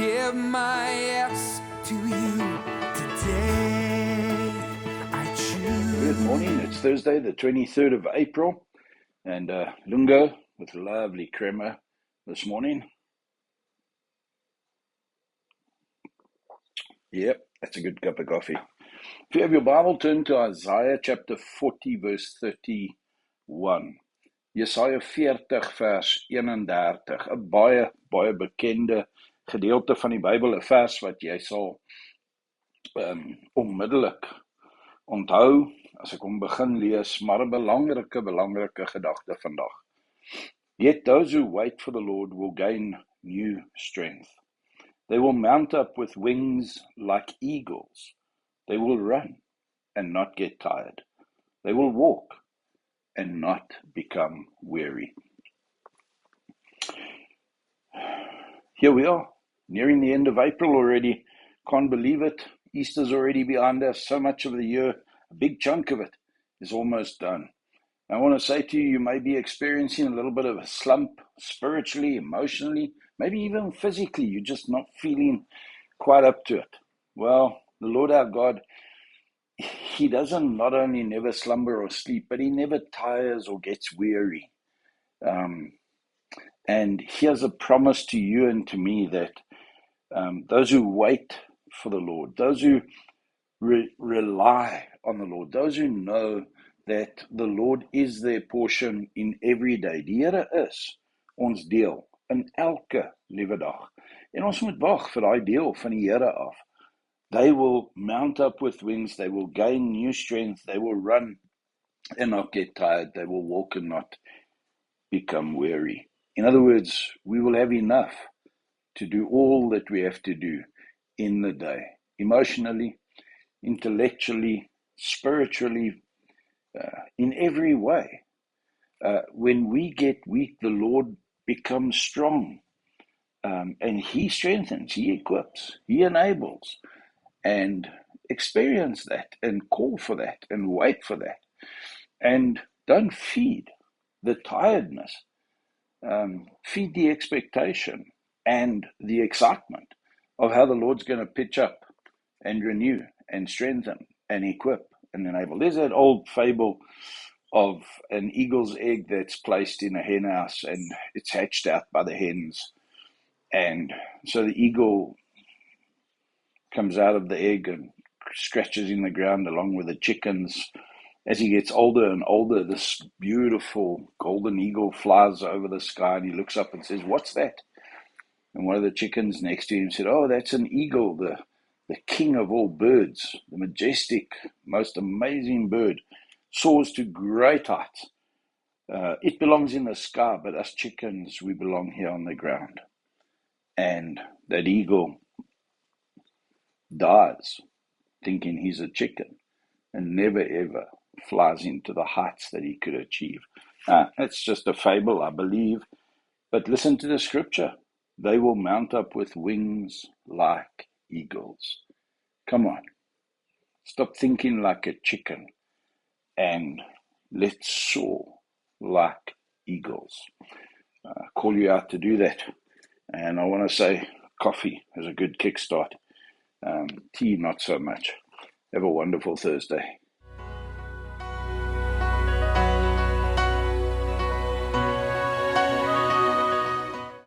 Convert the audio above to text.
give my yes to you today. I choose. Good morning. It's Thursday, the 23rd of April, and Lungo with lovely crema this morning. Yep, that's a good cup of coffee. If you have your Bible, turn to Isaiah chapter 40, verse 31. Jesaja 40 vers 31, 'n baie bekende gedeelte van die Bybel, 'n vers wat jy sal onmiddellik onthou as ek hom begin lees, maar 'n belangrike gedagte vandag. Yet those who wait for the Lord will gain new strength. They will mount up with wings like eagles. They will run and not get tired. They will walk and not become weary. Here we are, nearing the end of April already. Can't believe it. Easter's already behind us. So much of the year, a big chunk of it, is almost done. I want to say to you, you may be experiencing a little bit of a slump spiritually, emotionally, maybe even physically. You're just not feeling quite up to it. Well, the Lord our God, He doesn't not only never slumber or sleep, but He never tires or gets weary. And here's a promise to you and to me that those who wait for the Lord, those who rely on the Lord, those who know that the Lord is their portion in every day. Die Here is ons deel in elke liewe dag. En ons moet wag vir daai deel van die Here af. They will mount up with wings, they will gain new strength, they will run and not get tired, they will walk and not become weary. In other words, we will have enough to do all that we have to do in the day, emotionally, intellectually, spiritually, in every way. When we get weak, the Lord becomes strong, and He strengthens, He equips, He enables, and experience that and call for that and wait for that. And don't feed the tiredness, feed the expectation and the excitement of how the Lord's going to pitch up and renew and strengthen and equip and enable. There's that old fable of an eagle's egg that's placed in a hen house and it's hatched out by the hens. And so the eagle comes out of the egg and scratches in the ground along with the chickens. As he gets older and older, this beautiful golden eagle flies over the sky and he looks up and says, "What's that?" And one of the chickens next to him said, "Oh, that's an eagle, the king of all birds, the majestic, most amazing bird, soars to great heights. It belongs in the sky, but us chickens, we belong here on the ground." And that eagle dies thinking he's a chicken and never ever flies into the heights that he could achieve. It's just a fable, I believe. But listen to the scripture. They will mount up with wings like eagles. Come on. Stop thinking like a chicken and let's soar like eagles. Call you out to do that. And I want to say coffee is a good kickstart. Tea, not so much. Have a wonderful Thursday.